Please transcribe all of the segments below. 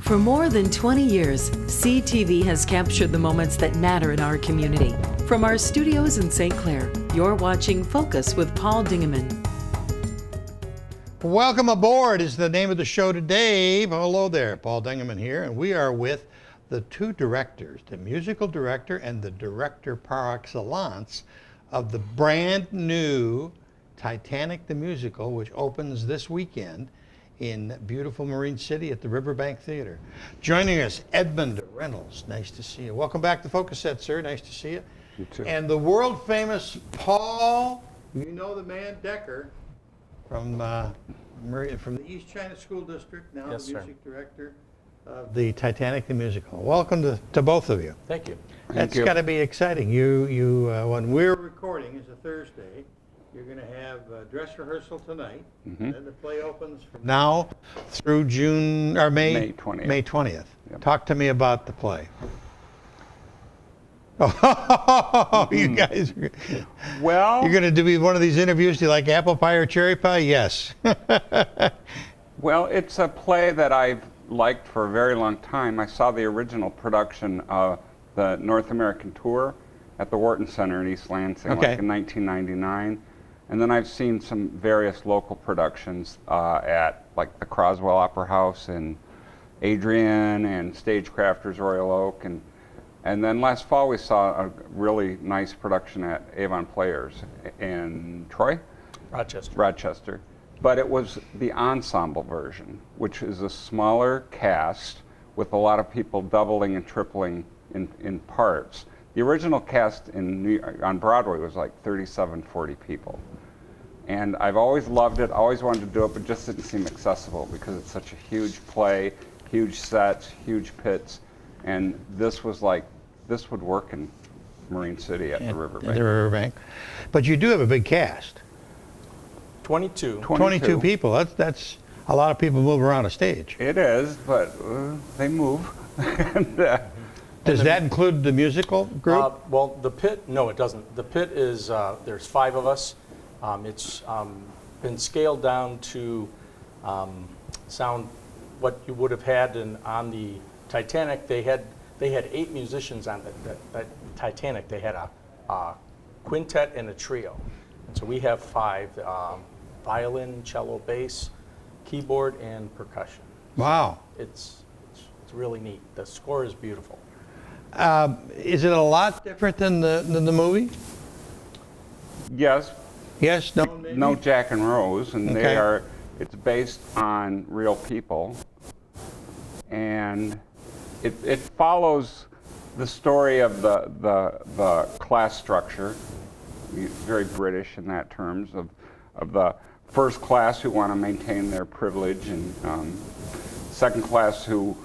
For more than 20 years, CTV has captured the moments that matter in our community. From our studios in St. Clair, you're watching Focus with Paul Dingeman. Welcome aboard is the name of the show today. Hello there, Paul Dingeman here, and we are with the two directors, the musical director and the director par excellence of the brand new Titanic the Musical, which opens this weekend in beautiful Marine City at the Riverbank Theater. Joining us, Edmund Reynolds. Nice to see you. Welcome back to Focus Set, sir. Nice to see you. You too. And the world famous Paul, you know the man, Decker, from the East China School District, now Yes, the sir. music director of the Titanic the Musical. Welcome to both of you. Thank you. That's got to be exciting. You when we're recording, it's a Thursday. You're going to have a dress rehearsal tonight, and then the play opens from now through May 20th. May 20th. Yep. Talk to me about the play. Oh, you guys, Well, you're going to do one of these interviews. Do you like apple pie or cherry pie? Yes. well, it's a play that I've liked for a very long time. I saw the original production of the North American tour at the Wharton Center in East Lansing, Okay. like in 1999. And then I've seen some various local productions at like the Croswell Opera House in Adrian and Stagecrafters Royal Oak. And then last fall we saw a really nice production at Avon Players in Troy? Rochester. But it was the ensemble version, which is a smaller cast with a lot of people doubling and tripling in parts. The original cast on Broadway was like 37, 40 people. And I've always loved it, always wanted to do it, but just didn't seem accessible because it's such a huge play, huge sets, huge pits. And this was like, this would work in Marine City at the Riverbank. At the Riverbank. But you do have a big cast. 22. 22 people. That's a lot of people move around a stage. It is, but they move. And, Does that include the musical group? Well, the pit, no, it doesn't. The pit is, there's 5 of us. It's been scaled down to sound what you would have had on the Titanic. They had 8 musicians on the Titanic. They had a quintet and a trio. And so we have 5, violin, cello, bass, keyboard, and percussion. Wow. It's really neat. The score is beautiful. Is it a lot different than the movie? yes, Yes, no, maybe? no Jack and Rose, and Okay. it's based on real people. And it follows the story of the class structure, very British in that terms, of the first class who want to maintain their privilege, and second class who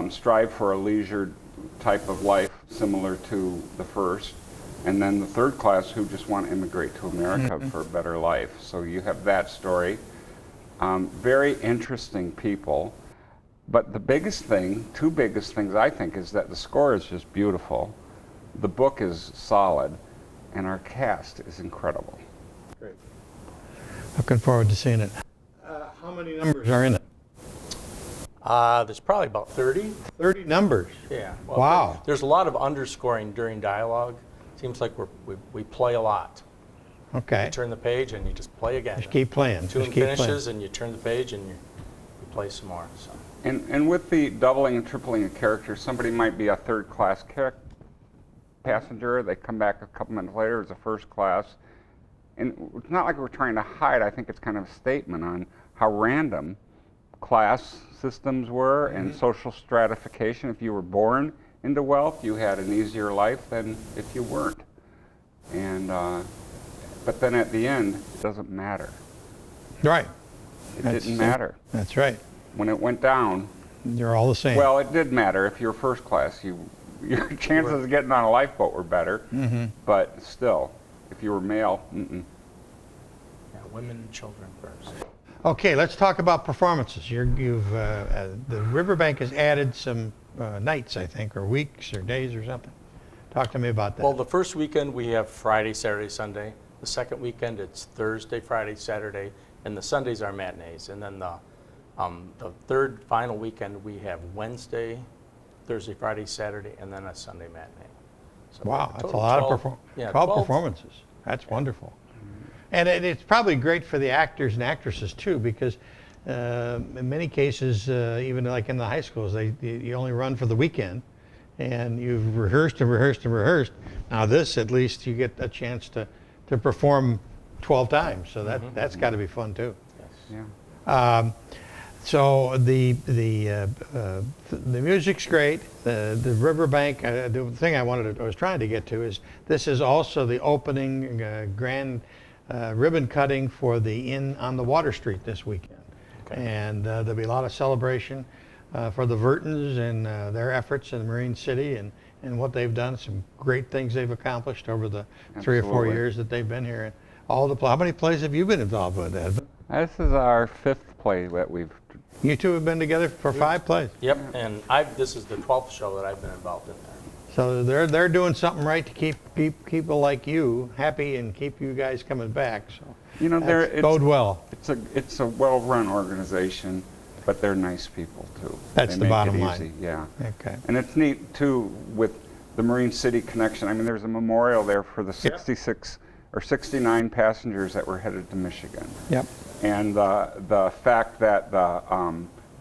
strive for a leisure type of life similar to the first, and then the third class who just want to immigrate to America for a better life. So you have that story. Very interesting people. But the biggest thing, 2 biggest things I think, is that the score is just beautiful, the book is solid, and our cast is incredible. Great. Looking forward to seeing it. How many numbers are in it? There's probably about 30. 30 numbers. Yeah. Well, Wow. There's a lot of underscoring during dialogue. Seems like we play a lot. Okay. You turn the page and you just play again. Just keep playing. Tune Just keep finishes playing. and you turn the page and you play some more. So. And with the doubling and tripling of characters, somebody might be a third-class passenger. They come back a couple minutes later as a first class. And it's not like we're trying to hide. I think it's kind of a statement on how random class systems were and social stratification. If you were born into wealth, you had an easier life than if you weren't. And but then at the end, it doesn't matter. Right. It didn't matter. That's right. When it went down, You're all the same. well, it did matter. If you were first class, your chances of getting on a lifeboat were better. But still, if you were male, Yeah, women and children first. Okay, let's talk about performances. The Riverbank has added some nights, I think, or weeks or days or something. Talk to me about that. Well, the first weekend we have Friday, Saturday, Sunday. The second weekend it's Thursday, Friday, Saturday, and the Sundays are matinees. And then The third final weekend, we have Wednesday, Thursday, Friday, Saturday, and then a Sunday matinee. So Wow, that's a total lot 12, of yeah, 12 performances. That's wonderful. And it's probably great for the actors and actresses too, because in many cases, even like in the high schools, you only run for the weekend, and you've rehearsed and rehearsed and rehearsed. Now this, at least, you get a chance to perform 12 times. So that's got to be fun too. Yes. Yeah. So the music's great. The Riverbank. The thing I was trying to get to is this is also the opening grand ribbon cutting for the Inn on the Water Street this weekend, and there'll be a lot of celebration for the Vertons and their efforts in Marine City and what they've done. Some great things they've accomplished over the 3 or 4 years that they've been here. And how many plays have you been involved with, Ed? This is our 5th play that we've. You two have been together for 5 plays. Yep, and this is the 12th show that I've been involved in there. So they're doing something right to keep people like you happy and keep you guys coming back. So You know, bode well. It's a well-run organization, but they're nice people too. That's They the make bottom it line. easy, yeah. Okay. And it's neat too with the Marine City connection. I mean, there's a memorial there for the 66 or 69 passengers that were headed to Michigan. Yep. And the fact that the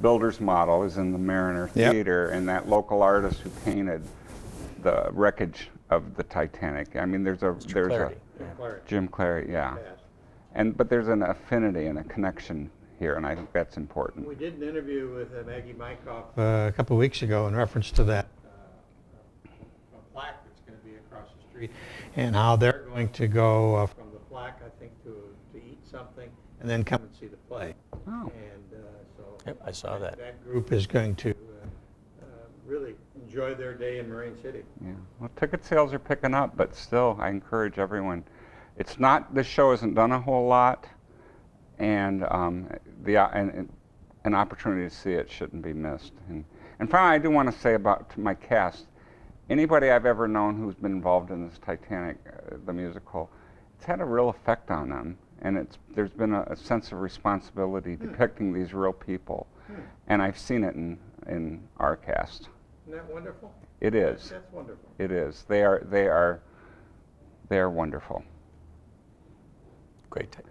builder's model is in the Mariner Theater, and that local artist who painted the wreckage of the Titanic. I mean, there's Clarity. Jim Clary, yeah. But there's an affinity and a connection here, and I think that's important. We did an interview with Maggie Mykoff a couple of weeks ago in reference to that plaque that's going to be across the street, and how they're going to go from the plaque, I think, to eat something, and then come and see the play. Oh. And so Yep, I saw that. That group is going to really enjoy their day in Marine City. Yeah. Well, ticket sales are picking up, but still, I encourage everyone. It's not. This show hasn't done a whole lot, and an opportunity to see it shouldn't be missed. And finally, I do want to say to my cast, anybody I've ever known who's been involved in this Titanic, the musical, it's had a real effect on them, and there's been a sense of responsibility depicting these real people, and I've seen it in our cast. Isn't that wonderful? It is. That's wonderful. It is. They are wonderful.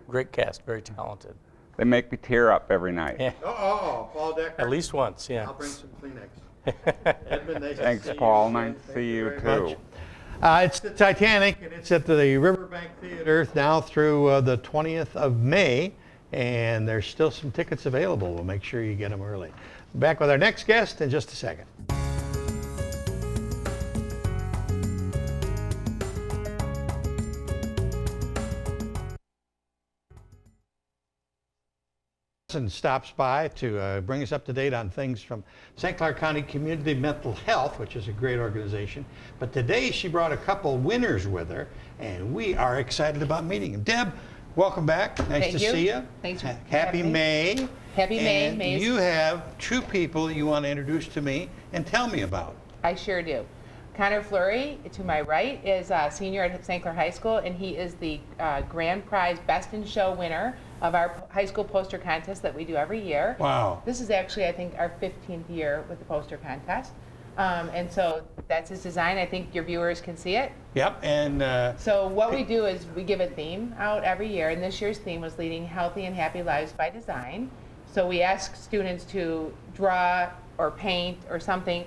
Great cast, very talented. They make me tear up every night. Yeah. Paul Decker. At least once, yeah. I'll bring some Kleenex. Edmund, nice to Thanks, see Paul. you. Nice to see you very too. much. It's the Titanic, and it's at the Riverbank Theater now through the 20th of May, and there's still some tickets available. We'll make sure you get them early. Back with our next guest in just a second. And stops by to bring us up to date on things from St. Clair County Community Mental Health, which is a great organization. But today she brought a couple winners with her, and we are excited about meeting them. Deb, welcome back. Nice to see you. Thanks for Happy having me. May. Happy May. And May's- you have 2 people you want to introduce to me and tell me about. I sure do. Connor Fleury, to my right, is a senior at St. Clair High School, and he is the grand prize Best in Show winner of our high school poster contest that we do every year. Wow. This is actually, I think, our 15th year with the poster contest. And so that's his design. I think your viewers can see it. Yep, and So what we do is we give a theme out every year, and this year's theme was Leading Healthy and Happy Lives by Design. So we ask students to draw or paint or something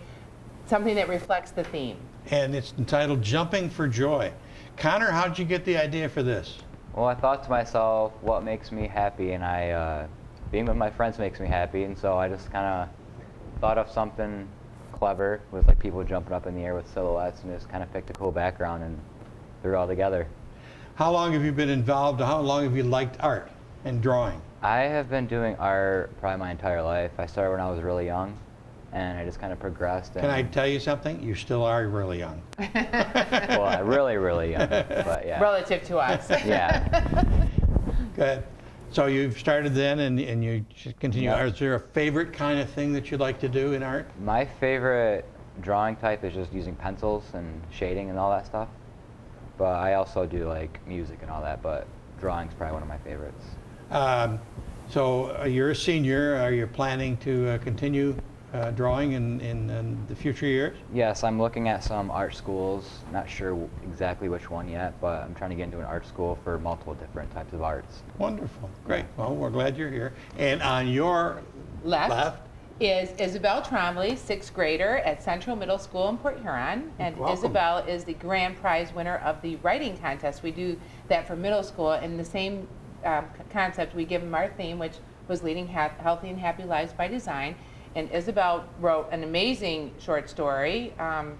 that reflects the theme. and it's entitled Jumping for Joy. Connor, how did you get the idea for this? Well, I thought to myself, what makes me happy? And being with my friends makes me happy. And so I just kind of thought of something clever with like people jumping up in the air with silhouettes, and just kind of picked a cool background and threw it all together. How long have you been involved? How long have you liked art and drawing? I have been doing art probably my entire life. I started when I was really young, and I just kind of progressed. Can I tell you something? You still are really young. Well, really, really young, but yeah. Relative to us. Yeah. Good. So you've started then, and you should continue. Yeah. Is there a favorite kind of thing that you like to do in art? My favorite drawing type is just using pencils and shading and all that stuff. But I also do like music and all that, but drawing's probably one of my favorites. So you're a senior. Are you planning to continue drawing in the future years? Yes, I'm looking at some art schools. Not sure exactly which one yet, but I'm trying to get into an art school for multiple different types of arts. Wonderful. Great. Well, we're glad you're here. And on your Left is Isabel Trombley, sixth grader at Central Middle School in Port Huron. And Welcome. Isabel is the grand prize winner of the writing contest. We do that for middle school. And the same concept, we give them our theme, which was leading healthy and happy lives by design. And Isabel wrote an amazing short story. And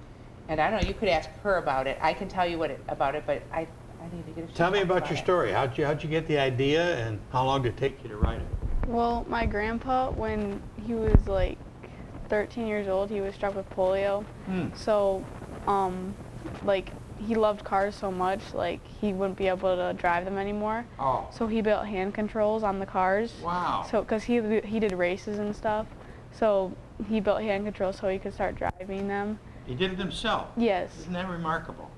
I don't know, you could ask her about it. I can tell you about it, but I need to get a Tell me about your story. How'd you get the idea, and how long did it take you to write it? Well, my grandpa, when he was like 13 years old, he was struck with polio. So, like, he loved cars so much, like, he wouldn't be able to drive them anymore. Oh. So he built hand controls on the cars. Wow. So, because he did races and stuff. So he built hand controls so he could start driving them. He did it himself. Yes. Isn't that remarkable?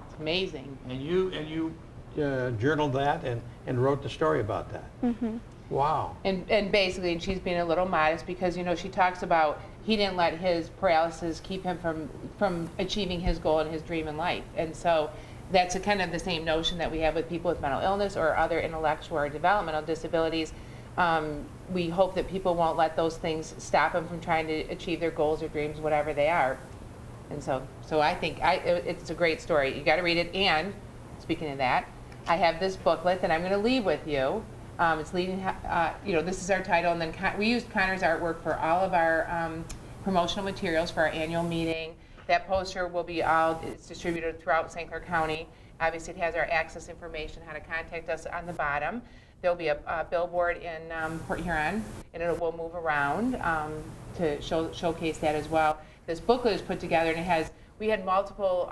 It's amazing. And you journaled that and wrote the story about that. Mm-hmm. Wow. And basically, and she's being a little modest because, you know, she talks about he didn't let his paralysis keep him from achieving his goal and his dream in life. And so that's kind of the same notion that we have with people with mental illness or other intellectual or developmental disabilities. We hope that people won't let those things stop them from trying to achieve their goals or dreams, whatever they are. And so I think it's a great story. You got to read it. And speaking of that, I have this booklet that I'm going to leave with you. It's leading, this is our title, and then we used Connor's artwork for all of our promotional materials for our annual meeting. That poster will be it's distributed throughout St. Clair County. Obviously, it has our access information, how to contact us on the bottom. There'll be a billboard in Port Huron, and it will move around to showcase that as well. This booklet is put together, and we had multiple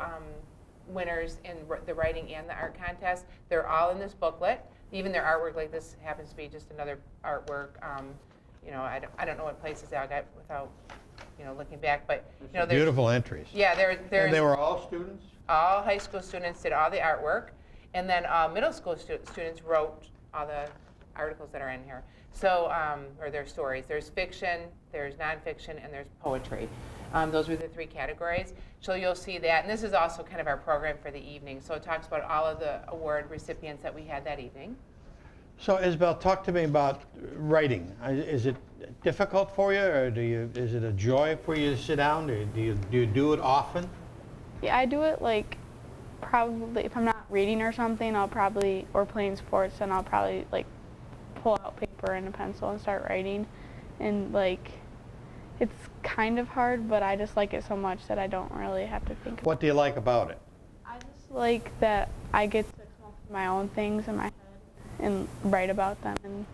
winners in the writing and the art contest. They're all in this booklet. Even their artwork, like this happens to be just another artwork. I don't know what places I got without, looking back, but there's Beautiful entries. Yeah, there's. And they were all students? All high school students did all the artwork, and then middle school students wrote all the articles that are in here. So, or their stories. There's fiction, there's nonfiction, and there's poetry. Those were the three categories. So you'll see that. And this is also kind of our program for the evening. So it talks about all of the award recipients that we had that evening. So Isabel, talk to me about writing. Is it difficult for you, or is it a joy for you to sit down? Do you do it often? Yeah, I do it like probably if I'm not reading or something, or playing sports, then I'll probably like pull out paper and a pencil and start writing. And like, it's kind of hard, but I just like it so much that I don't really have to think. What do you like about it? I just like that I get to come up with my own things in my head and write about them. And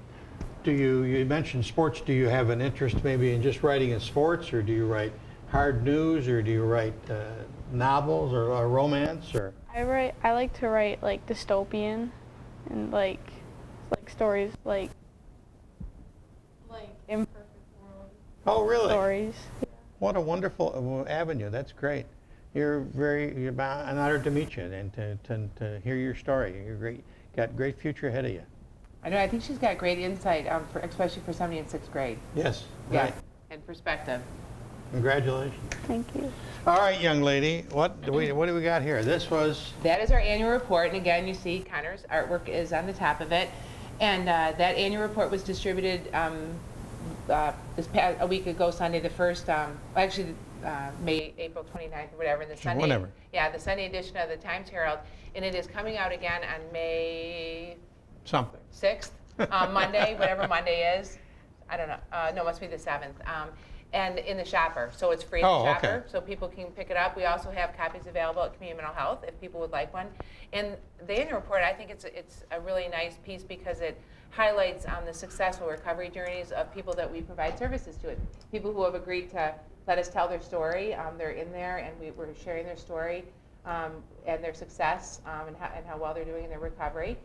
You mentioned sports. Do you have an interest maybe in just writing in sports, or do you write hard news, or do you write novels or romance? Or I like to write like dystopian and like stories like imperfect world. Oh, really? Stories. What a wonderful avenue. That's great. I'm honored to meet you and to hear your story. You're great. Got great future ahead of you. I know. I think she's got great insight, especially for somebody in sixth grade. Yes. Yeah, Right. and perspective. Congratulations. Thank you. All right, young lady. What do we got here? That is our annual report, and again, you see Connor's artwork is on the top of it. And that annual report was distributed a week ago, Sunday, the first, April 29th or whatever, the Sunday. Whatever. Yeah, the Sunday edition of the Times Herald, and it is coming out again on May Something. 6th, Monday, whatever Monday is. I don't know. No, it must be the 7th. And in the shopper, so it's free in the shopper, okay. so people can pick it up. We also have copies available at Community Mental Health if people would like one. And the annual report, I think it's a really nice piece because it highlights the successful recovery journeys of people that we provide services to. People who have agreed to let us tell their story. They're in there, and we're sharing their story and their success and how well they're doing in their recovery.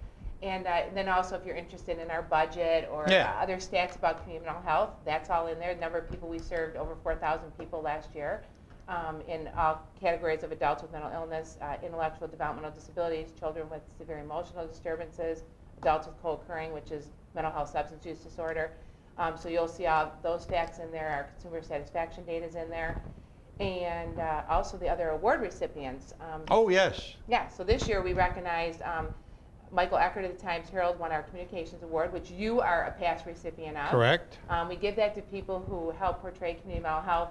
And then also, if you're interested in our budget or other stats about community mental health, that's all in there. The number of people we served, over 4,000 people last year in all categories of adults with mental illness, intellectual developmental disabilities, children with severe emotional disturbances, adults with co-occurring, which is mental health substance use disorder. So you'll see all those stats in there. Our consumer satisfaction data is in there. And also the other award recipients. Oh, yes. Yeah, so this year we recognized Michael Eckert of the Times Herald won our Communications Award, which you are a past recipient of. Correct. We give that to people who help portray community mental health,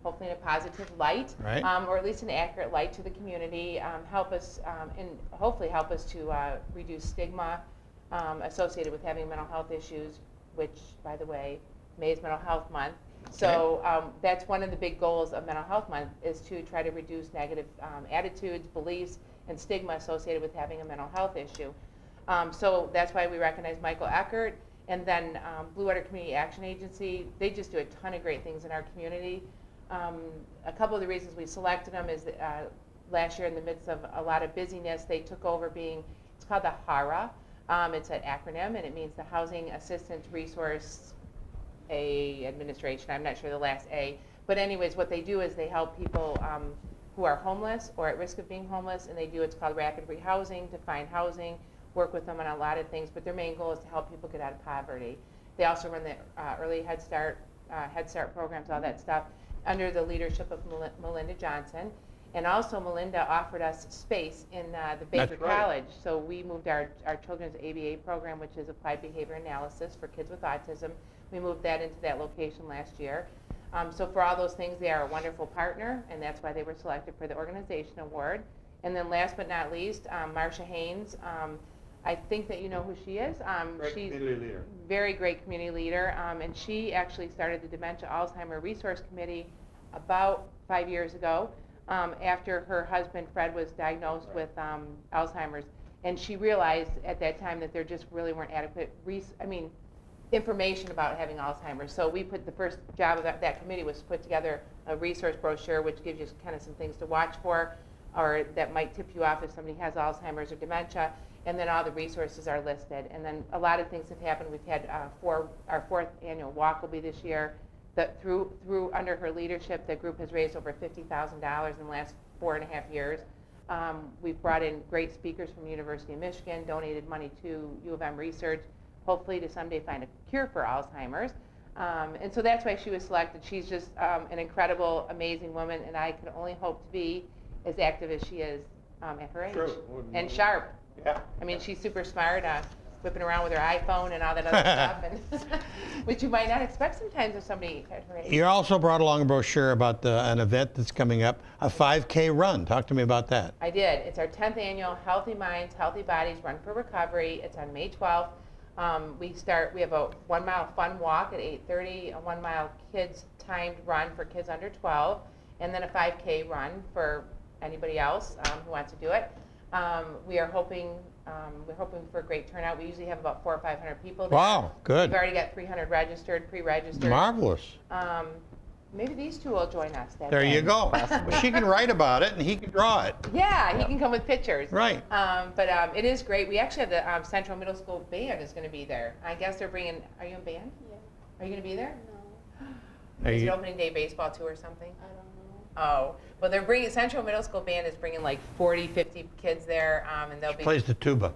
hopefully in a positive light, Right. or at least an accurate light to the community, help us, and hopefully help us to reduce stigma associated with having mental health issues, which, by the way, May is Mental Health Month. So that's one of the big goals of Mental Health Month, is to try to reduce negative attitudes, beliefs, and stigma associated with having a mental health issue. So that's why we recognize Michael Eckert. And then Blue Water Community Action Agency, they just do a ton of great things in our community. A couple of the reasons we selected them is that last year, in the midst of a lot of busyness, they took over being, it's called the HARA. It's an acronym, and it means the Housing Assistance Resource Administration. I'm not sure the last A. But anyways, what they do is they help people who are homeless or at risk of being homeless, and they do what's called rapid rehousing, to find housing, work with them on a lot of things, but their main goal is to help people get out of poverty. They also run the early Head Start programs, all that stuff, under the leadership of Melinda Johnson. And also Melinda offered us space in the Baker College. So we moved our children's ABA program, which is Applied Behavior Analysis for kids with autism. We moved that into that location last year. So for all those things, they are a wonderful partner, and that's why they were selected for the Organization Award. And then last but not least, Marcia Haynes. I think that you know who she is. She's a very great community leader, and she actually started the Dementia Alzheimer Resource Committee about 5 years ago, after her husband Fred was diagnosed with Alzheimer's. And she realized at that time that there just really weren't adequate information about having Alzheimer's. So we put, the first job of that committee was to put together a resource brochure, which gives you kind of some things to watch for, or that might tip you off if somebody has Alzheimer's or dementia. And then all the resources are listed. And then a lot of things have happened. We've had our fourth annual walk will be this year. That through under her leadership, the group has raised over $50,000 in the last 4.5 years. We've brought in great speakers from the University of Michigan, donated money to U of M research, hopefully to someday find a cure for Alzheimer's. And so that's why she was selected. She's just an incredible, amazing woman, and I could only hope to be as active as she is at her age. True. And sharp. Yeah. I mean, she's super smart, whipping around with her iPhone and all that other stuff, and which you might not expect sometimes of somebody at her age. You also brought along a brochure about an event that's coming up, a 5K run. Talk to me about that. I did. It's our 10th annual Healthy Minds, Healthy Bodies Run for Recovery. It's on May 12th. We have a 1 mile fun walk at 8:30, a 1 mile kids timed run for kids under 12, and then a 5K run for anybody else who wants to do it. We're hoping for a great turnout. We usually have about 400 or 500 people there. Wow, good. We've already got 300 registered, pre-registered. Marvelous. Maybe these two will join us that There day. you go. She can write about it and he can draw it. Yeah, he can come with pictures. Right. But it is great. We actually have the Central Middle School band is going to be there. I guess they're bringing, are you in band? Yeah. Are you going to be there? No. Is it opening day baseball too or something? I don't know. Oh, well, they're bringing, Central Middle School band is bringing like 40, 50 kids there, and they'll be. Plays the tuba.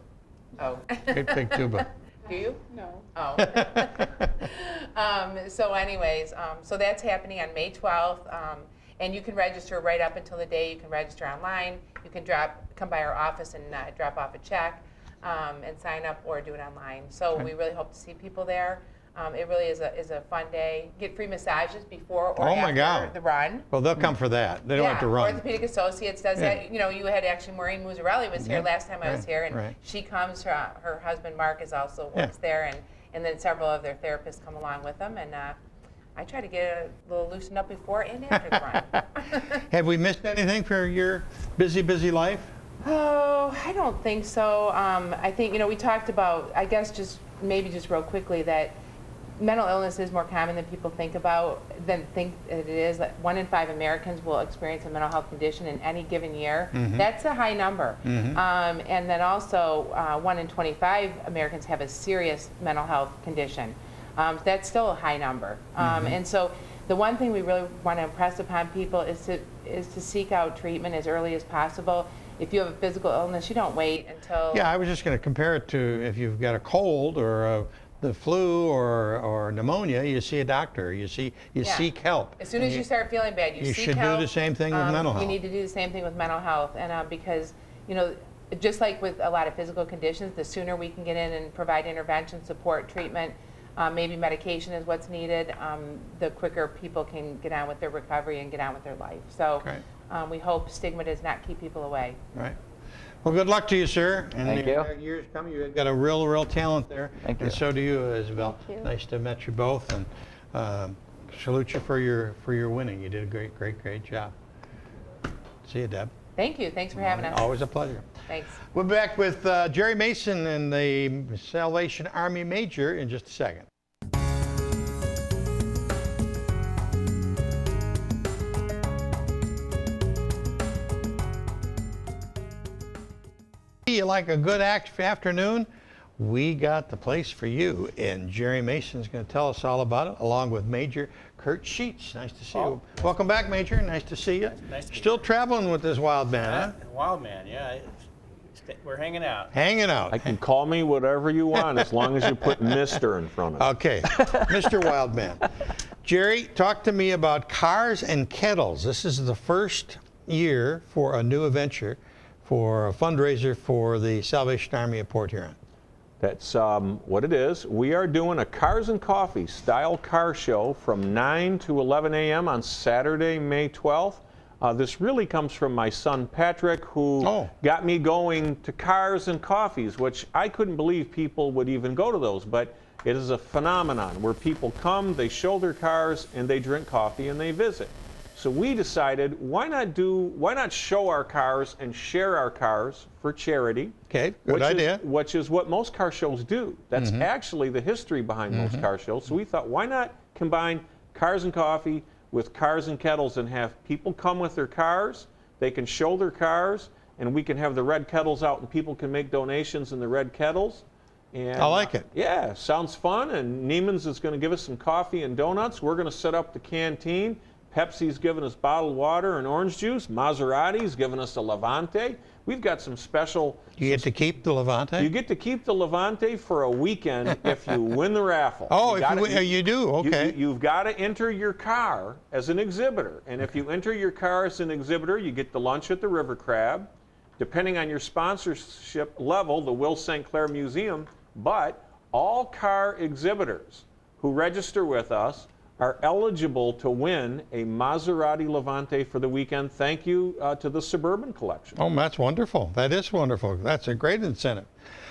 Oh. Big tuba. Do you? No. Oh. So anyways, so that's happening on May 12th, and you can register right up until the day. You can register online. You can come by our office and drop off a check and sign up, or do it online. So we really hope to see people there. It really is a fun day. Get free massages before or after the run. Well, they'll come for that. They don't have to run. Orthopedic Associates does that. You know, you had actually Maureen Muzzarelli was here last time I was here, and she comes. Her husband Mark is also works there, and then several of their therapists come along with them, and I try to get a little loosened up before and after the run. Have we missed anything for your busy life? Oh, I don't think so. I think, we talked about, I guess just real quickly, that mental illness is more common than people think it is. That 1 in 5 Americans will experience a mental health condition in any given year. Mm-hmm. That's a high number. Mm-hmm. And then also 1 in 25 Americans have a serious mental health condition. That's still a high number. And so the one thing we really want to impress upon people is to seek out treatment as early as possible. if you have a physical illness, you don't wait until. Yeah, I was just going to compare it to if you've got a cold or the flu or pneumonia, you see a doctor. You seek help. As soon as you start feeling bad, you seek should help. do the same thing with mental health. You need to do the same thing with mental health, and because just like with a lot of physical conditions, the sooner we can get in and provide intervention, support, treatment, maybe medication is what's needed, the quicker people can get on with their recovery and get on with their life. So we hope stigma does not keep people away. Right. Well, good luck to you, sir. And Thank you. Years coming, you've got a real talent there. Thank you. And so do you, Isabel. Thank you. Nice to have met you both, and salute you for your winning. You did a great job. See you, Deb. Thank you. Thanks for having us. Always a pleasure. Thanks. We'll be back with Jerry Mason and the Salvation Army Major in just a second. You like a good afternoon? We got the place for you, and Jerry Mason's going to tell us all about it, along with Major Kurt Sheets. Nice to see you. Welcome back, Major. Nice to see you. Nice to be Still here. traveling with this wild man, huh? Wild man, yeah. We're hanging out. Hanging out. I can call me whatever you want as long as you put Mr. in front of it. Okay, Mr. Wildman. Jerry, talk to me about Cars and Kettles. This is the first year for a new venture for a fundraiser for the Salvation Army of Port Huron. That's what it is. We are doing a Cars and Coffee style car show from 9 to 11 a.m. on Saturday, May 12th. This really comes from my son Patrick, who got me going to Cars and Coffees, which I couldn't believe people would even go to those, but it is a phenomenon where people come, they show their cars, and they drink coffee and they visit. So we decided, why not show our cars and share our cars for charity? Okay, good idea. Which is what most car shows do. That's actually the history behind most car shows. So we thought, why not combine Cars and Coffee with Cars and Kettles and have people come with their cars, they can show their cars, and we can have the red kettles out and people can make donations in the red kettles. And, I like it. Yeah, sounds fun, and Neiman's is going to give us some coffee and donuts. We're going to set up the canteen. Pepsi's giving us bottled water and orange juice. Maserati's giving us a Levante. We've got some special... You get to keep the Levante? You get to keep the Levante for a weekend if you win the raffle. Oh, you do? Okay. You've got to enter your car as an exhibitor. And if you enter your car as an exhibitor, you get the lunch at the River Crab. Depending on your sponsorship level, the Will St. Clair Museum. But all car exhibitors who register with us are eligible to win a Maserati Levante for the weekend. Thank you to the Suburban Collection. Oh, that's wonderful. That is wonderful. That's a great incentive.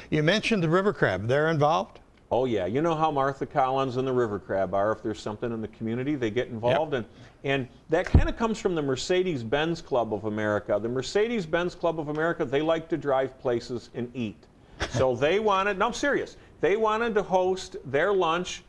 You mentioned the River Crab. They're involved? Oh, yeah. You know how Martha Collins and the River Crab are. If there's something in the community, they get involved. Yep. And that kind of comes from the Mercedes-Benz Club of America. The Mercedes-Benz Club of America, they like to drive places and eat. So they wanted, no, I'm serious, they wanted to host their lunch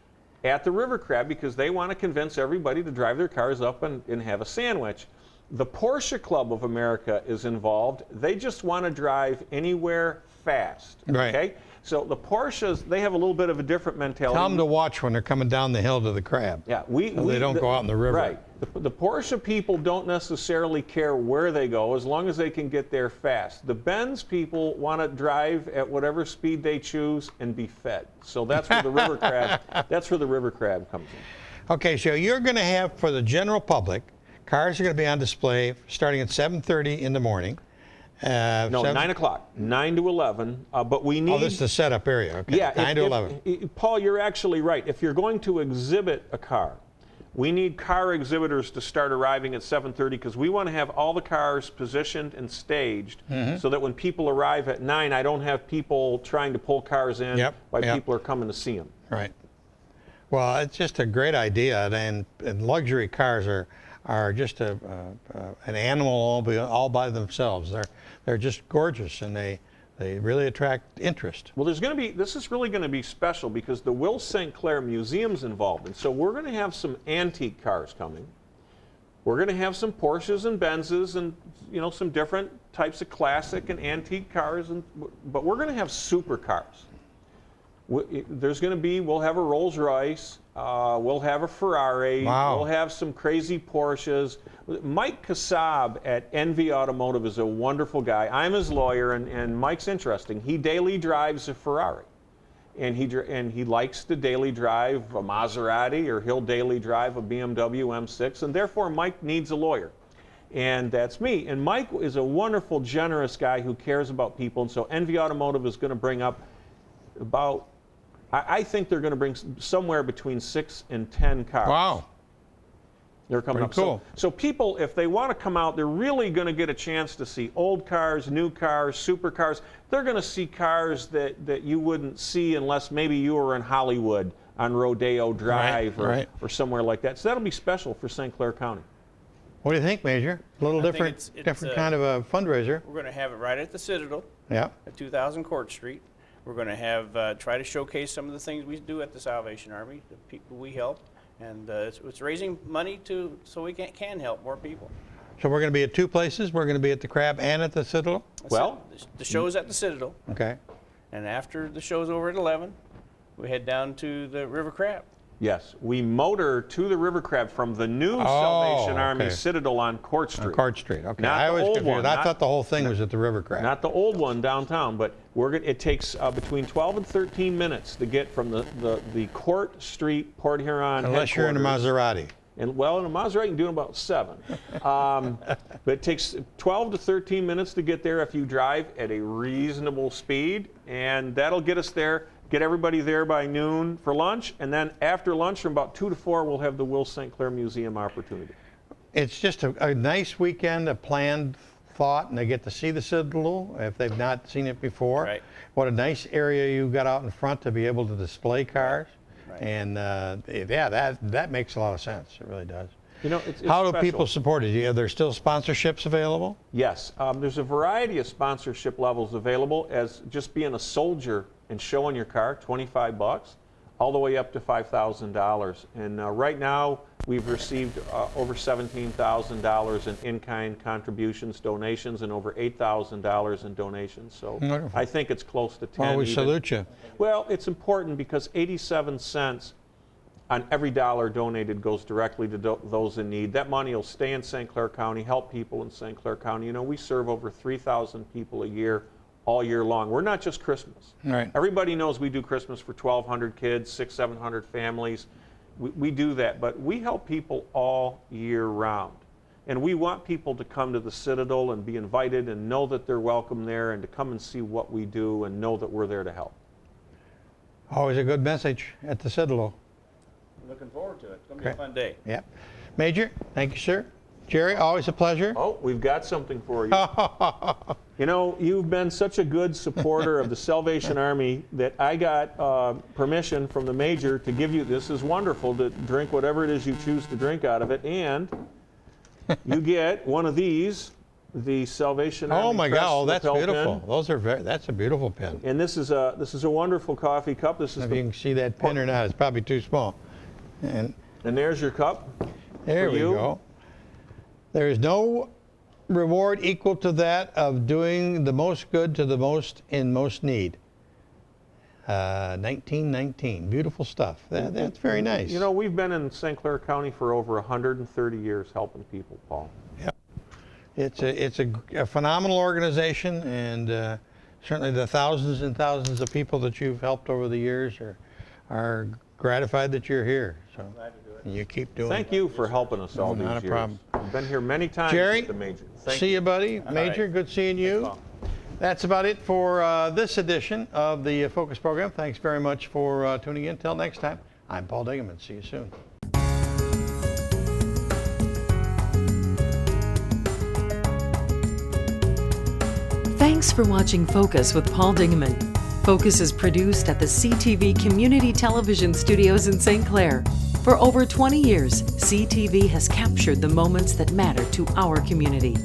at the River Crab because they want to convince everybody to drive their cars up and have a sandwich. The Porsche Club of America is involved. They just want to drive anywhere fast. Right. Okay? So the Porsches, they have a little bit of a different mentality. Tell them to watch when they're coming down the hill to the Crab. Yeah, they don't go out in the river. Right. The Porsche people don't necessarily care where they go as long as they can get there fast. The Benz people want to drive at whatever speed they choose and be fed. So that's where the River Crab. That's where the River Crab comes in. Okay, so you're going to have for the general public, cars are going to be on display starting at 7:30 in the morning. No, 9 o'clock, 9 to 11. But we need. Oh, this is the setup area. Okay. Yeah, 9 to 11. Paul, you're actually right. If you're going to exhibit a car, we need car exhibitors to start arriving at 7:30 because we want to have all the cars positioned and staged so that when people arrive at 9, I don't have people trying to pull cars in while people are coming to see them. Right. Well, it's just a great idea, and luxury cars are just an animal all by themselves. They're just gorgeous, and they really attract interest. Well, this is really going to be special because the Will St. Clair Museum's involved, and so we're going to have some antique cars coming. We're going to have some Porsches and Benzes and some different types of classic and antique cars, but we're going to have supercars. We'll have a Rolls Royce, We'll have a Ferrari. Wow. We'll have some crazy Porsches. Mike Kassab at Envy Automotive is a wonderful guy. I'm his lawyer, and Mike's interesting. He daily drives a Ferrari. And he likes to daily drive a Maserati, or he'll daily drive a BMW M6, and therefore Mike needs a lawyer. And that's me. And Mike is a wonderful, generous guy who cares about people. And so Envy Automotive is going to bring up about, I think they're going to bring somewhere between 6 and 10 cars. Wow. They're coming Pretty up. cool. So people, if they want to come out, they're really going to get a chance to see old cars, new cars, supercars. They're going to see cars that you wouldn't see unless maybe you were in Hollywood on Rodeo Drive or somewhere like that. So that'll be special for St. Clair County. What do you think, Major? A little different, different kind of a fundraiser. We're going to have it right at the Citadel Yeah. at 2000 Court Street. We're going to have try to showcase some of the things we do at the Salvation Army, the people we help, and it's raising money so we can help more people. So we're going to be at two places. We're going to be at the Crab and at the Citadel. Well, the show's at the Citadel, Okay. and after the show's over at 11, we head down to the River Crab. Yes, we motor to the River Crab from the new Salvation Army okay. Citadel on Court Street. On Court Street. Okay. Not I the was old confused. one, I not- thought the whole thing was at the River Crab. Not the old one downtown, but it takes between 12 and 13 minutes to get from the Court Street Port Huron Unless you're in a headquarters. Maserati. And well, in a Maserati, you can do it in about 7. But it takes 12 to 13 minutes to get there if you drive at a reasonable speed, and that'll get us there, get everybody there by noon for lunch, and then after lunch from about 2 to 4, we'll have the Will St. Clair Museum opportunity. It's just a nice weekend, a planned thought, and they get to see the Citadel if they've not seen it before. Right. What a nice area you got out in front to be able to display cars. Right. And yeah, that makes a lot of sense. It really does. You know, it's How do special. people support it? Are there still sponsorships available? Yes, there's a variety of sponsorship levels available, as just being a soldier and showing your car, $25, all the way up to $5,000. And right now, we've received over $17,000 in in-kind contributions, donations, and over $8,000 in donations. So Wonderful. I think it's close to 10. Well, we even. salute you. Well, it's important because 87 cents on every dollar donated goes directly to those in need. That money will stay in St. Clair County, help people in St. Clair County. You know, we serve over 3,000 people a year, all year long. We're not just Christmas. Right. Everybody knows we do Christmas for 1,200 kids, 600-700 families. We do that, but we help people all year round. And we want people to come to the Citadel and be invited and know that they're welcome there, and to come and see what we do and know that we're there to help. Always a good message at the Citadel. Looking forward to it. It's going to be a fun day. Yep. Major, thank you, sir. Jerry, always a pleasure. Oh, we've got something for you. You know, you've been such a good supporter of the Salvation Army that I got permission from the Major to give you, this is wonderful, to drink whatever it is you choose to drink out of it, and you get one of these, the Salvation Army. Oh my God! Oh, that's lapel beautiful. pin. Those are that's a beautiful pin. And this is a wonderful coffee cup. This is If you can see that pin or not, it's probably too small. And there's your cup. there for we you. go. There is no reward equal to that of doing the most good to the most in most need. 1919, beautiful stuff. That's very nice. You know, we've been in St. Clair County for over 130 years helping people, Paul. It's a phenomenal organization, and certainly the thousands and thousands of people that you've helped over the years are gratified that you're here. So Glad to do it. and you keep doing Thank it. you for helping us all Not these a years. problem. I've been here many times Jerry, with the Major. Thank see you, buddy. All Major, right. good seeing you. Paul. That's about it for this edition of the Focus program. Thanks very much for tuning in. Till next time, I'm Paul Dingaman. See you soon. Thanks for watching Focus with Paul Dingaman. Focus is produced at the CTV Community Television Studios in St. Clair. For over 20 years, CTV has captured the moments that matter to our community.